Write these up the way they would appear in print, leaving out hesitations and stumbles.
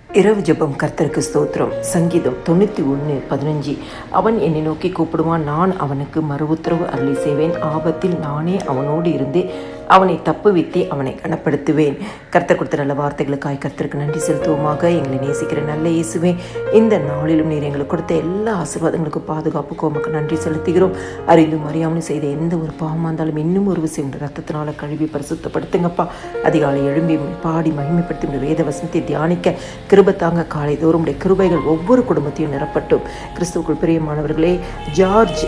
இரவு ஜெபம். கர்த்தருக்கு ஸ்தோத்திரம். சங்கீதம் 91:15. அவன் என்னை நோக்கி கூப்பிடுவான், நான் அவனுக்கு மறு உத்தரவு அருளி செய்வேன். ஆபத்தில் நானே அவனோடு இருந்து அவனை தப்புவித்து அவனை கனப்படுத்துவேன். கர்த்தர் கொடுத்த நல்ல வார்த்தைகளுக்காய் கர்த்தருக்கு நன்றி செலுத்துவோமாக. எங்களை நேசிக்கிற நல்ல இயேசுவே, இந்த நாளிலும் நீர் எங்களுக்கு கொடுத்த எல்லா ஆசீர்வாதங்களுக்கும் பாதுகாப்புக்கும் உமக்கு நன்றி செலுத்துகிறோம். அறிந்தும் அறியாமலும் செய்த எந்த ஒரு பாவமாக இருந்தாலும் இன்னும் ஒரு விஷயம் ரத்தத்தினால கழுவி பரிசுத்தப்படுத்துங்கப்பா. அதிகாலை எழும்பி பாடி மகிமைப்படுத்தி வேத வசனத்தை தியானிக்க கிருபத்தாங்க. காலை தோறும் கிருபைகள் ஒவ்வொரு குடும்பத்தையும் நிரப்பட்டும். கிறிஸ்துவுக்குள் பிரியமானவர்களே, ஜார்ஜ்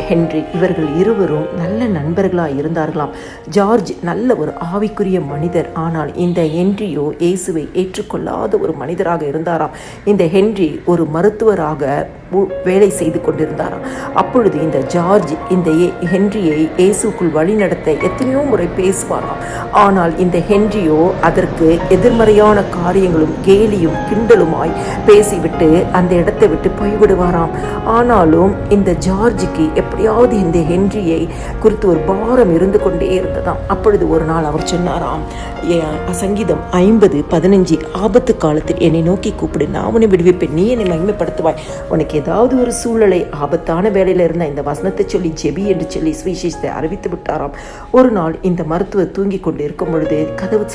ஹென்றி இவர்கள் இருவரும் நல்ல நண்பர்களாக இருந்தார்களாம். ஜார்ஜ் நல்ல ஒரு ஆவிக்குரிய மனிதர். ஆனால் இந்த ஹென்ரியோ இயேசுவை ஏற்றுக்கொள்ளாத ஒரு மனிதராக இருந்தாராம். இந்த ஹென்றி ஒரு மருத்துவராக வேலை செய்து கொண்டிருந்தாராம். அப்பொழுது இந்த ஜார்ஜ் இந்த ஹென்ரியை இயேசுக்குள் வழி நடத்த எத்தனையோ முறை பேசுவாராம். ஆனால் இந்த ஹென்ரியோ அதற்கு எதிர்மறையான காரியங்களும் கேலியும் கிண்டலுமாய் பேசிவிட்டு அந்த இடத்தை விட்டு போய்விடுவாராம். ஆனாலும் இந்த ஜார்ஜுக்கு எப்படியாவது இந்த ஹென்ரியை குறித்து ஒரு பாரம் இருந்து கொண்டே இருந்ததாம். அப்பொழுது ஒரு நாள் அவர் சொன்னாராம், சங்கீதம் 50:15, ஆபத்து காலத்தில் என்னை நோக்கி கூப்பிடு, நான் உன்னை விடுவிப்பேன், நீ என்னை மகிமைப்படுத்துவாய். உனக்கு ஏதாவது ஒரு சூழ்நிலை ஆபத்தான வேலையில் இருந்த இந்த வசனத்தை சொல்லி ஜெபி என்று சொல்லி சுவிசேஷத்தை அறிவித்து விட்டாராம். ஒரு நாள் இந்த மருத்துவர் தூங்கி கொண்டு இருக்கும் பொழுது கதவு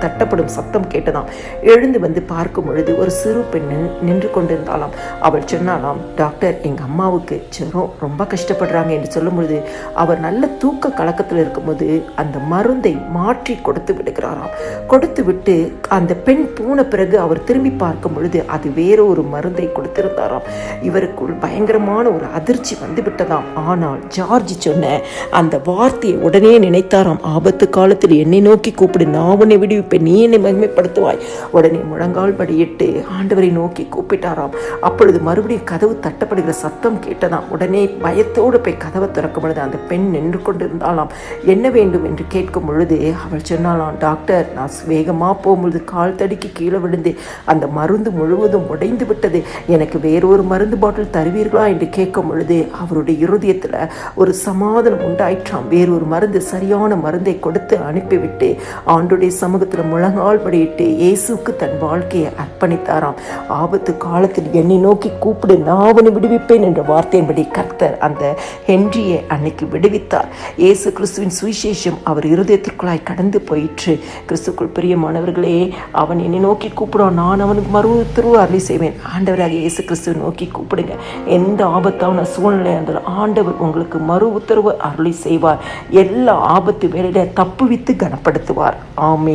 தட்டப்படும் சத்தம் கேட்டதாம். எழுந்து வந்து பார்க்கும் பொழுது ஒரு சிறு பெண் நின்று கொண்டிருந்தாலாம். அவள் சொன்னாலாம், டாக்டர், எங்கள் அம்மாவுக்கு ஜுரம், ரொம்ப கஷ்டப்படுறாங்க என்று சொல்லும் பொழுது அவர் நல்ல தூக்க கலக்கத்தில் இருக்கும்போது அந்த மருந்தை மாற்றி கொடுத்து விடுகிறாராம். கொடுத்து விட்டு அந்த பெண் போன பிறகு அவர் திரும்பி பார்க்கும் பொழுது அது வேற ஒரு மருந்தை கொடுத்திருந்தாராம். இவருக்குள் பயங்கரமான ஒரு அதிர்ச்சி வந்து விட்டதாம். ஆனால் ஜார்ஜ் சொன்ன அந்த வார்த்தையை உடனே நினைத்தாராம், ஆபத்து காலத்தில் என்னை நோக்கி கூப்பிடு, நான் உன்னை விடுவிப்பேன், நீ என்னை மகிமைப்படுத்துவாய். உடனே முழங்கால் படியிட்டு ஆண்டவரை நோக்கி கூப்பிட்டாராம். அப்பொழுது மறுபடியும் கதவு தட்டப்படுகிற சத்தம் கேட்டதாம். உடனே பயத்தோடு போய் கதவை திறக்கும் பொழுது அந்த பெண் நின்று கொண்டிருந்தாலாம். என்ன வேண்டும் என்று கேட்கும் பொழுது அவள் சொன்னாலாம், டாக்டர், நான் வேகமாக போகும்பொழுது கால் தடுக்கி கீழே விழுந்து அந்த மருந்து முழுவதும் உடைந்து விட்டது, எனக்கு வேறொரு மருந்து பாட்டில் தருவீர்களா என்று கேட்கும் பொழுது அவருடைய இருதயத்தில் ஒரு சமாதானம் உண்டாயிற்றாம். வேறொரு மருந்து, சரியான மருந்தை கொடுத்து அனுப்பிவிட்டு ஆண்டுடைய சமூகத்தில் முழங்கால் படியிட்டு இயேசுக்கு தன் வாழ்க்கையை அர்ப்பணித்தாராம். ஆபத்து காலத்தில் என்னை நோக்கி கூப்பிடு, நான் அவனை விடுவிப்பேன் என்ற வார்த்தையின்படி கர்த்தர் அந்த ஹென்ரியை அன்னைக்கு விடுவித்தார். இயேசு கிறிஸ்துவின் சுவிசேஷம் அவர் இருதயத்திற்குள்ளாய் கடந்து போயிற்று. கிறிஸ்துக்குள் பிரியமானவர்களே, அவன் என்னை நோக்கி கூப்பிடுவான், நான் அவனுக்கு மறு உத்தரவு அருளி செய்வேன். ஆண்டவராக இயேசு கிறிஸ்துவை நோக்கி கூப்பிடுங்க. எந்த ஆபத்தான சூழ்நிலை இருந்தாலும் ஆண்டவர் உங்களுக்கு மறு உத்தரவு அருளி செய்வார். எல்லா ஆபத்து வேலையில தப்புவித்து கனப்படுத்துவார். ஆமென்.